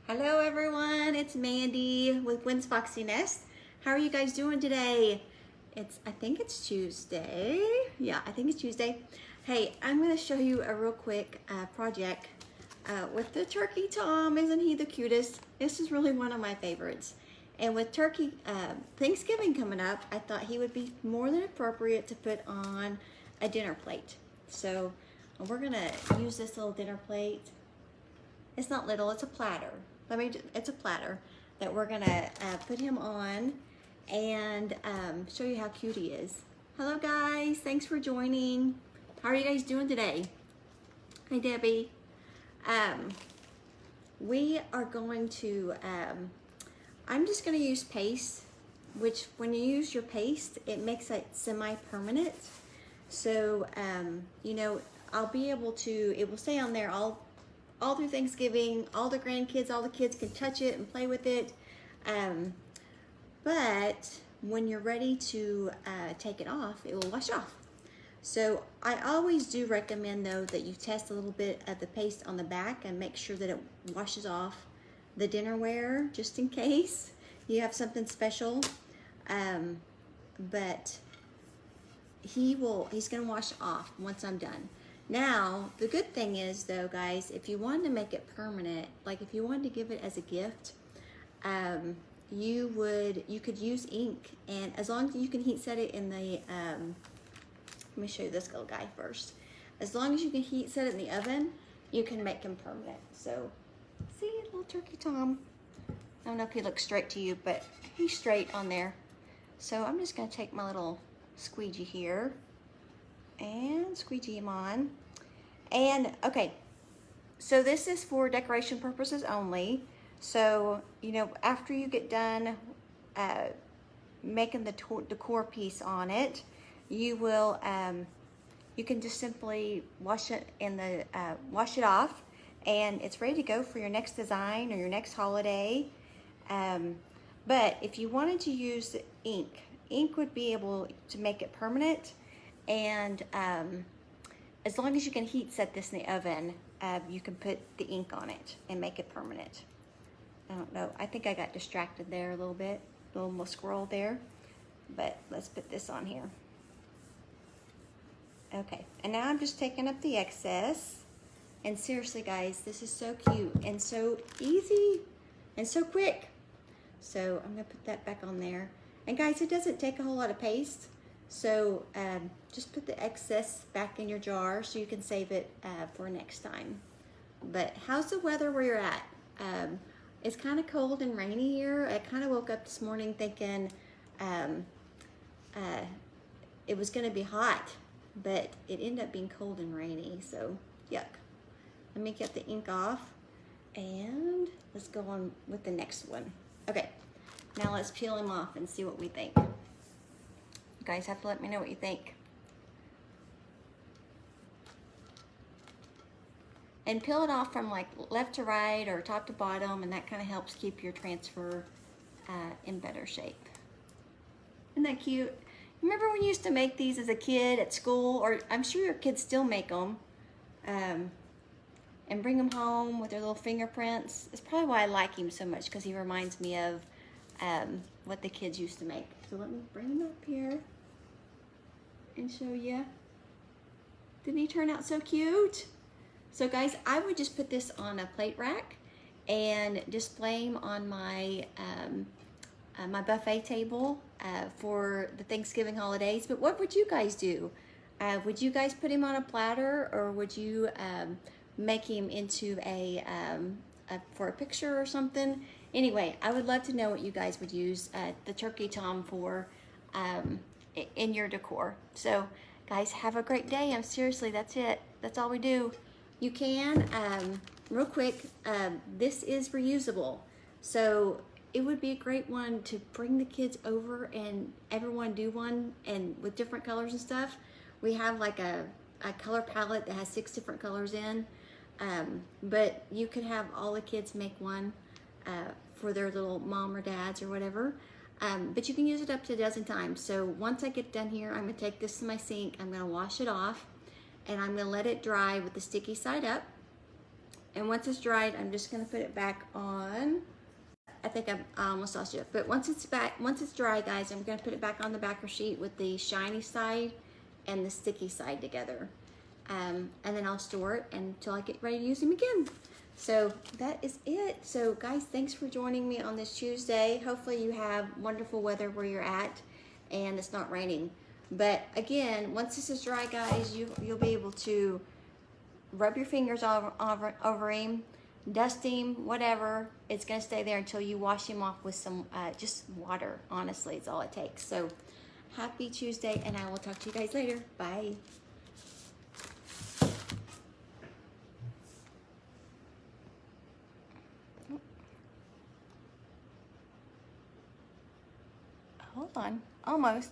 Hello everyone, it's Mandy with Wynn's Foxy Nest. How are you guys doing today? I think it's Tuesday. Yeah, I think it's Tuesday. Hey, I'm gonna show you a real quick project with the turkey tom. Isn't he the cutest? This is really one of my favorites. And with turkey Thanksgiving coming up, I thought he would be more than appropriate to put on a dinner plate. So we're gonna use this little dinner plate. It's not little, it's a platter. It's a platter that we're gonna put him on and show you how cute he is. Hello guys, thanks for joining. How are you guys doing today? Hey Debbie. We are going to, I'm just gonna use paste, which when you use your paste, it makes it semi-permanent. So, you know, I'll be able to, it will stay on there all through Thanksgiving. All the grandkids, all the kids can touch it and play with it. But when you're ready to take it off, it will wash off. So I always do recommend though that you test a little bit of the paste on the back and make sure that it washes off the dinnerware just in case you have something special. But he's gonna wash off once I'm done. Now, the good thing is though, guys, if you wanted to make it permanent, like if you wanted to give it as a gift, you could use ink, and as long as you can heat set it in the, let me show you this little guy first. As long as you can heat set it in the oven, you can make him permanent. So, see, little turkey tom. I don't know if he looks straight to you, but he's straight on there. So I'm just gonna take my little squeegee here and squeegee him on. And okay, so this is for decoration purposes only. So, you know, after you get done making the decor piece on it, you will, you can just simply wash it in the, wash it off, and it's ready to go for your next design or your next holiday. But if you wanted to use ink would be able to make it permanent. And as long as you can heat set this in the oven, you can put the ink on it and make it permanent. I don't know, I think I got distracted there a little bit, a little scroll there, but let's put this on here. Okay, and now I'm just taking up the excess. And seriously guys, this is so cute and so easy and so quick. So I'm gonna put that back on there. And guys, it doesn't take a whole lot of paste. So just put the excess back in your jar so you can save it for next time. But how's the weather where you're at? It's kind of cold and rainy here. I kind of woke up this morning thinking it was gonna be hot, but it ended up being cold and rainy, so yuck. Let me get the ink off and let's go on with the next one. Okay, now let's peel him off and see what we think. You guys have to let me know what you think. And peel it off from like left to right or top to bottom, and that kind of helps keep your transfer in better shape. Isn't that cute? Remember when you used to make these as a kid at school, or I'm sure your kids still make them, and bring them home with their little fingerprints. It's probably why I like him so much, because he reminds me of what the kids used to make. So let me bring him up here and show you. Didn't he turn out so cute? So guys, I would just put this on a plate rack and display him on my my buffet table for the Thanksgiving holidays. But what would you guys do? Would you guys put him on a platter, or would you make him into for a picture or something? Anyway, I would love to know what you guys would use the turkey tom for in your decor. So guys, have a great day. I'm seriously, that's it. That's all we do. You can, real quick, this is reusable. So it would be a great one to bring the kids over and everyone do one, and with different colors and stuff. We have like a color palette that has 6 different colors in, but you could have all the kids make one for their little mom or dads or whatever. But you can use it up to a dozen times. So once I get done here, I'm gonna take this to my sink, I'm gonna wash it off, and I'm gonna let it dry with the sticky side up. And once it's dried, I'm just gonna put it back on. I think I almost lost it, but once it's dry, guys, I'm gonna put it back on the backer sheet with the shiny side and the sticky side together. And then I'll store it until I get ready to use them again. So that is it. So guys, thanks for joining me on this Tuesday. Hopefully you have wonderful weather where you're at and it's not raining. But again, once this is dry, guys, you'll be able to rub your fingers over him, dust him, whatever. It's gonna stay there until you wash him off with some just water. Honestly, it's all it takes. So happy Tuesday, and I will talk to you guys later. Bye. Hold on, almost.